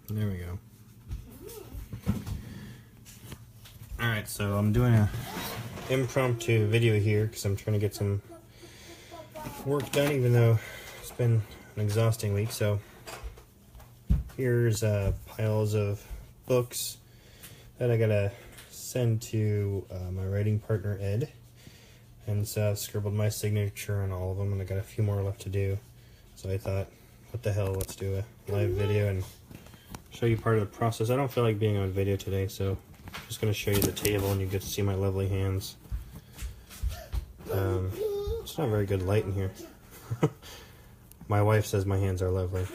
There we go. Alright, so I'm doing a impromptu video here because I'm trying to get some work done, even though it's been an exhausting week. So here's piles of books that I gotta send to my writing partner Ed, and so I've scribbled my signature on all of them, and I got a few more left to do. So I thought, what the hell, let's do a live video and show you part of the process. I don't feel like being on video today, so I'm just going to show you the table and you get to see my lovely hands. It's not very good light in here. My wife says my hands are lovely.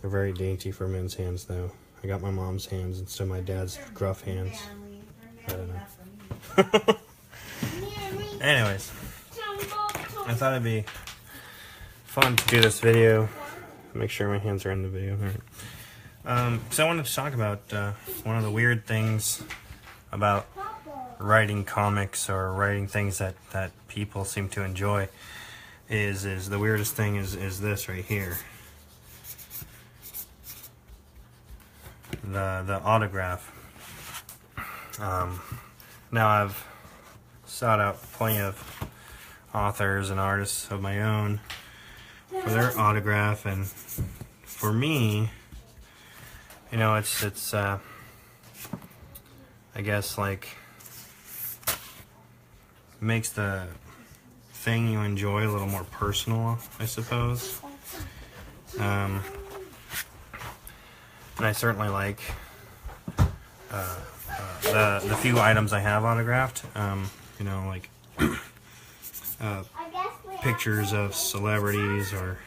They're very dainty for men's hands, though. I got my mom's hands instead of my dad's gruff hands. I don't know. Anyways, I thought it'd be fun to do this video. Make sure my hands are in the video. All right. So I wanted to talk about one of the weird things about writing comics or writing things that people seem to enjoy. Is the weirdest thing is this right here. The autograph. Now I've sought out plenty of authors and artists of my own for their autograph, and for me, you know, it's I guess like makes the thing you enjoy a little more personal, I suppose. And I certainly like the few items I have autographed. You know, like pictures of celebrities, or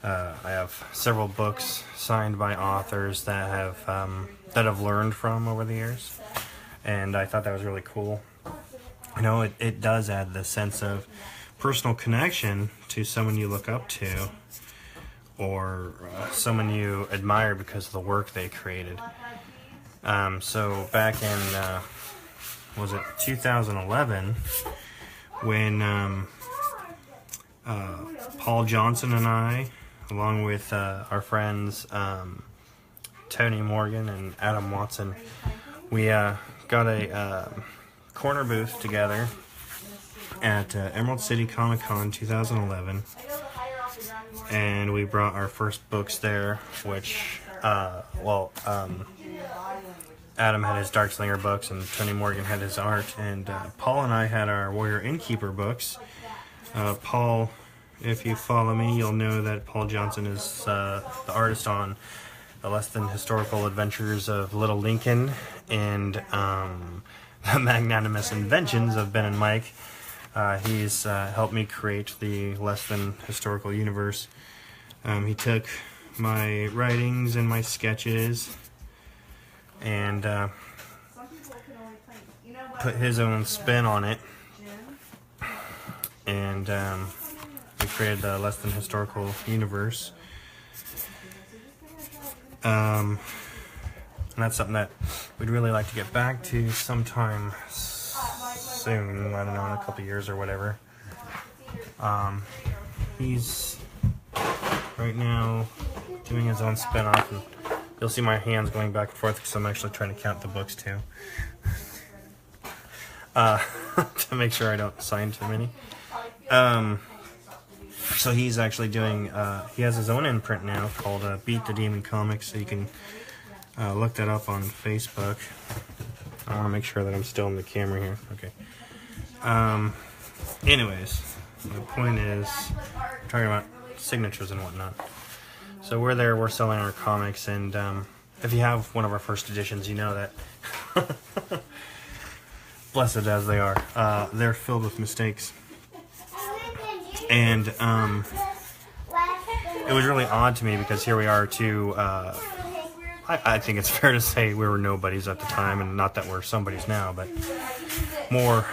I have several books signed by authors that have learned from over the years, and I thought that was really cool. You know, it does add the sense of personal connection to someone you look up to, or someone you admire because of the work they created. So back in was it 2011, when Paul Johnson and I, along with our friends Tony Morgan and Adam Watson, we got a corner booth together at Emerald City Comic Con 2011, and we brought our first books there, which Adam had his Darkslinger books and Tony Morgan had his art, and Paul and I had our Warrior Innkeeper books. Paul, if you follow me, you'll know that Paul Johnson is the artist on the Less Than Historical Adventures of Little Lincoln and the Magnanimous Inventions of Ben and Mike. He's helped me create the Less Than Historical universe. He took my writings and my sketches and put his own spin on it, and we created the Less Than Historical universe. And that's something that we'd really like to get back to sometime soon. I don't know, in a couple years or whatever. He's right now doing his own spin-off, and you'll see my hands going back and forth because I'm actually trying to count the books too. To make sure I don't sign too many. So he's actually doing, he has his own imprint now called Beat the Demon Comics, so you can look that up on Facebook. I want to make sure that I'm still in the camera here. Okay. Anyways, the point is, we're talking about signatures and whatnot. So we're there, we're selling our comics, and if you have one of our first editions, you know that, blessed as they are, they're filled with mistakes. And it was really odd to me because here we are to, I think it's fair to say we were nobodies at the time, and not that we're somebodies now, but we're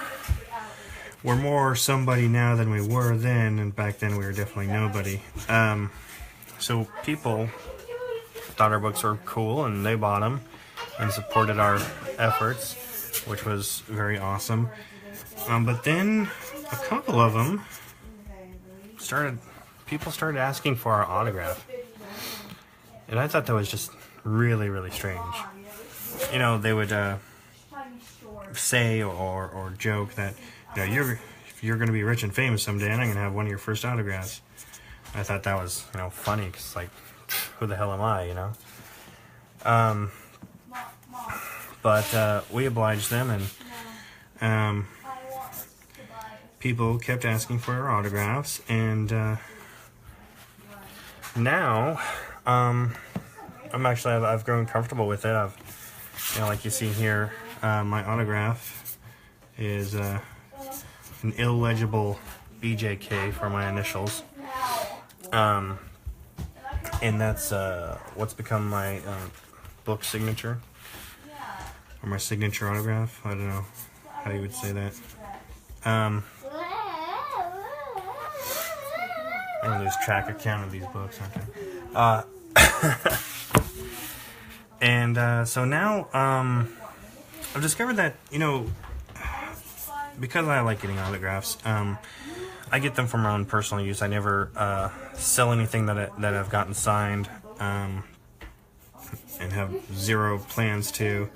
more somebody now than we were then, and back then we were definitely nobody. So people thought our books were cool, and they bought them and supported our efforts, which was very awesome. But then a couple of them people started asking for our autograph. And I thought that was just really, really strange. You know, they would say or joke that, you know, if you're going to be rich and famous someday, and I'm going to have one of your first autographs. I thought that was, you know, funny, because, like, who the hell am I, you know? But we obliged them, and people kept asking for our autographs, and now I've grown comfortable with it. You know, like you see here, my autograph is an illegible BJK for my initials, and that's what's become my book signature, or my signature autograph. I don't know how you would say that. I lose track of count of these books, aren't I? And so now I've discovered that, you know, because I like getting autographs, I get them for my own personal use. I never sell anything that I've gotten signed, and have zero plans to.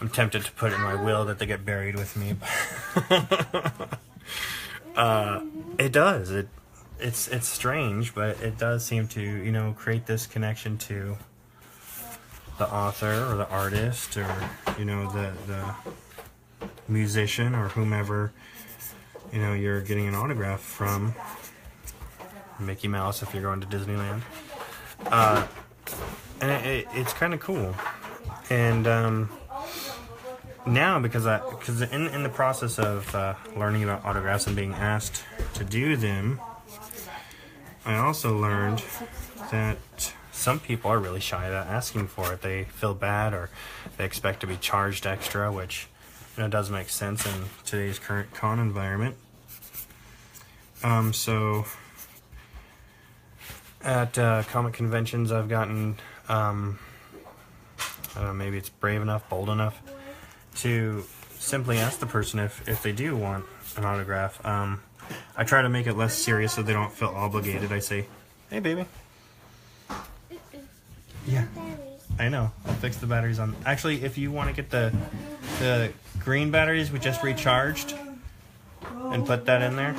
I'm tempted to put it in my will that they get buried with me. It does. It's strange, but it does seem to, you know, create this connection to the author or the artist, or, you know, the musician or whomever, you know, you're getting an autograph from. Mickey Mouse if you're going to Disneyland. And it's kind of cool. And now, because in the process of learning about autographs and being asked to do them, I also learned that some people are really shy about asking for it. They feel bad, or they expect to be charged extra, which, you know, does make sense in today's current con environment. So at comic conventions, I've gotten, I don't know, maybe it's brave enough, bold enough to simply ask the person if they do want an autograph. I try to make it less serious so they don't feel obligated. I say, hey, baby. Yeah, I know. I'll fix the batteries on. Actually, if you want to get the green batteries we just recharged and put that in there.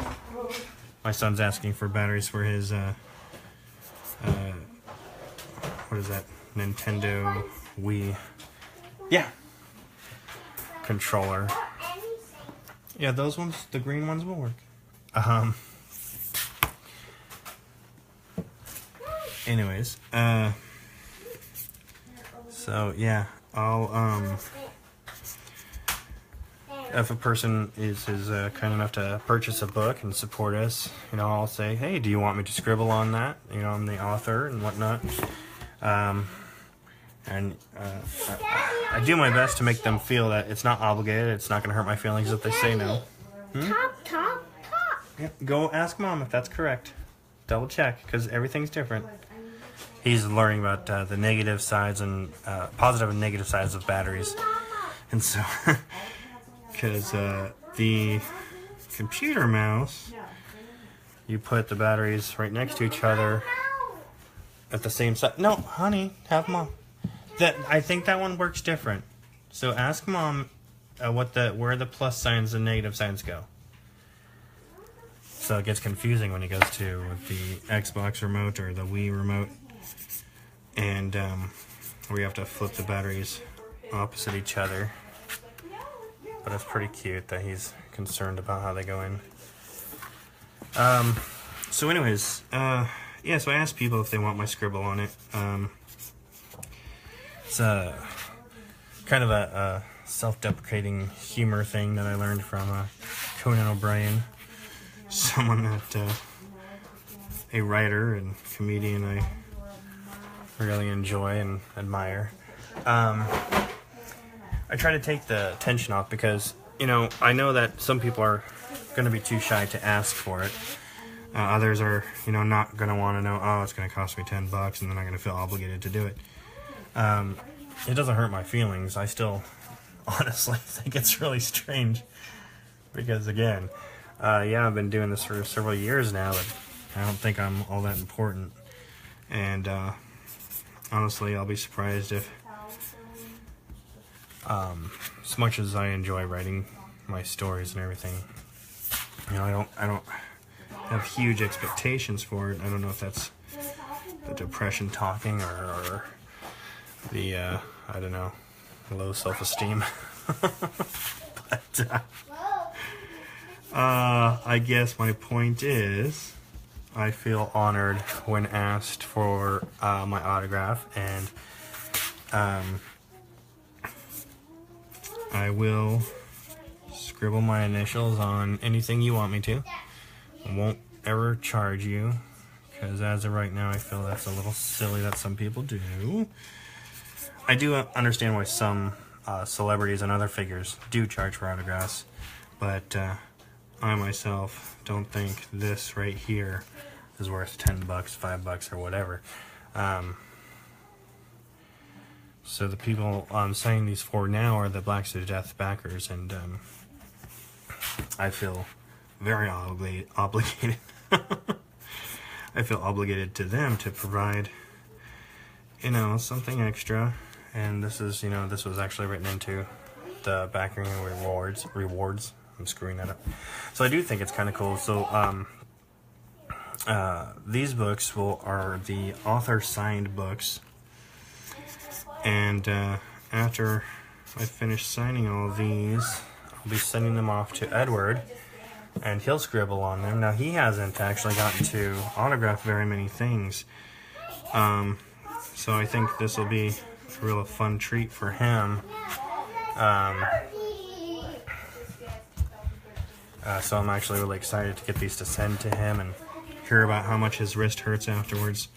My son's asking for batteries for his, what is that? Nintendo Wii. Yeah. Controller. Yeah, those ones, the green ones will work. Anyways, so yeah, I'll, if a person is kind enough to purchase a book and support us, you know, I'll say, hey, do you want me to scribble on that? You know, I'm the author and whatnot. And I do my best to make them feel that it's not obligated. It's not going to hurt my feelings if they say no. Top. Yeah, go ask Mom if that's correct. Double check, because everything's different. He's learning about the negative sides and positive and negative sides of batteries. And so, because the computer mouse, you put the batteries right next to each other at the same side. No, honey, have Mom. I think that one works different. So ask Mom where the plus signs and negative signs go. So it gets confusing when it goes to the Xbox remote or the Wii remote, and we have to flip the batteries opposite each other. But it's pretty cute that he's concerned about how they go in. So anyways, yeah, so I asked people if they want my scribble on it. It's kind of a self-deprecating humor thing that I learned from Conan O'Brien, someone that, a writer and comedian I really enjoy and admire. I try to take the tension off because, you know, I know that some people are going to be too shy to ask for it. Others are, you know, not going to want to know, oh, it's going to cost me $10 and then I'm going to feel obligated to do it. It doesn't hurt my feelings. I still honestly think it's really strange because, again, yeah, I've been doing this for several years now, but I don't think I'm all that important. And honestly, I'll be surprised if, as much as I enjoy writing my stories and everything, you know, I don't have huge expectations for it. I don't know if that's the depression talking or the, I don't know, low self-esteem. But, I guess my point is, I feel honored when asked for my autograph, and I will scribble my initials on anything you want me to. I won't ever charge you, because as of right now I feel that's a little silly that some people do. I do understand why some celebrities and other figures do charge for autographs, but I myself don't think this right here is worth $10, $5, or whatever. So the people I'm saying these for now are the Blacks to Death backers, and I feel very obligated. I feel obligated to them to provide, you know, something extra. And this is, you know, this was actually written into the backing rewards. I'm screwing that up. So I do think it's kind of cool. So these books are the author signed books, and after I finish signing all of these, I'll be sending them off to Edward, and he'll scribble on them. Now, he hasn't actually gotten to autograph very many things, so I think this will be a real fun treat for him. So I'm actually really excited to get these to send to him and hear about how much his wrist hurts afterwards.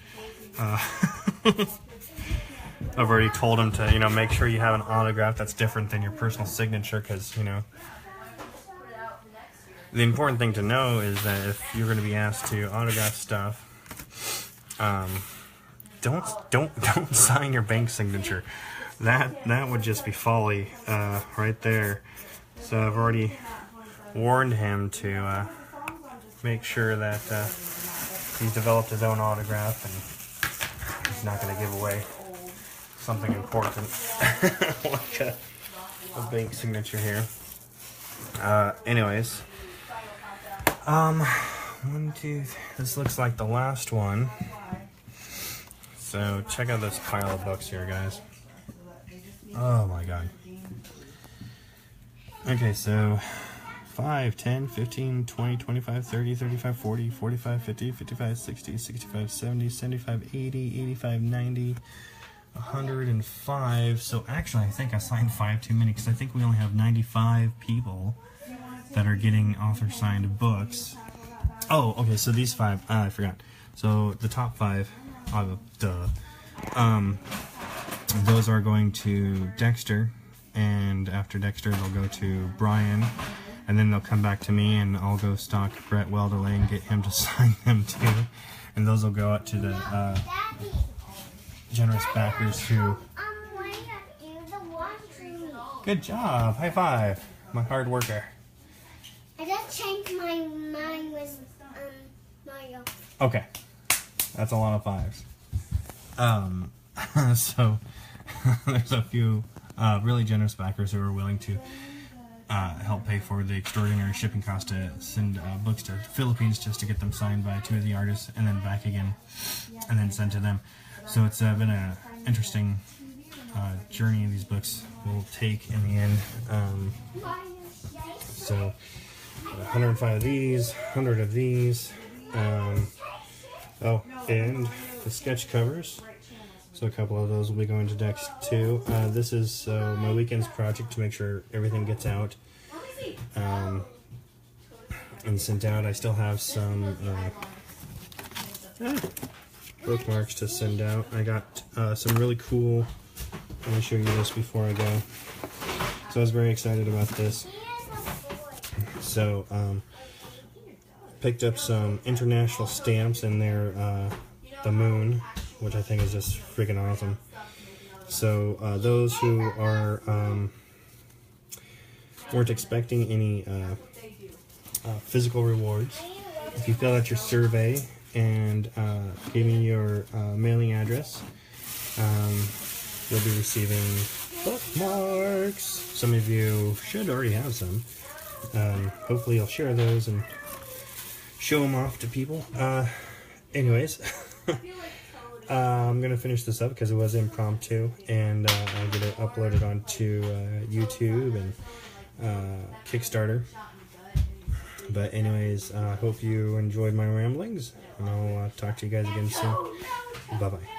I've already told him to, you know, make sure you have an autograph that's different than your personal signature, because, you know, the important thing to know is that if you're going to be asked to autograph stuff, don't sign your bank signature. That would just be folly, right there. So I've already warned him to make sure that he's developed his own autograph, and he's not going to give away something important like a bank signature here. Anyways, this looks like the last one. So check out this pile of books here, guys. Oh my god. Okay, so 5, 10, 15, 20, 25, 30, 35, 40, 45, 50, 55, 60, 65, 70, 75, 80, 85, 90, 105. So actually, I think I signed 5 too many, because I think we only have 95 people that are getting author-signed books. Oh, okay, so these 5, I forgot. So the top 5, those are going to Dexter, and after Dexter, they'll go to Brian, and then they'll come back to me, and I'll go stalk Brett Welderley and get him to sign them too. And those will go out to the generous backers who... Good job! High five! My hard worker. I just changed my mind with Mario. Okay. That's a lot of 5s. So, there's a few really generous backers who are willing to help pay for the extraordinary shipping cost to send books to the Philippines just to get them signed by 2 of the artists, and then back again, and then sent to them. So it's been an interesting journey these books will take in the end. So 105 of these, 100 of these. Oh, and the sketch covers. So a couple of those will be going to Dex too. This is my weekend's project to make sure everything gets out and sent out. I still have some bookmarks to send out. I got some really cool... Let me show you this before I go. So I was very excited about this. So picked up some international stamps, and they're the moon, which I think is just freaking awesome. So those who are weren't expecting any physical rewards, if you fill out your survey and give me your mailing address, You'll be receiving bookmarks. Some of you should already have some. Hopefully you'll share those and show them off to people. Anyways, I'm going to finish this up because it was impromptu, and I'm going to upload it onto YouTube and Kickstarter. But anyways, I hope you enjoyed my ramblings, and I'll talk to you guys again soon. Bye-bye.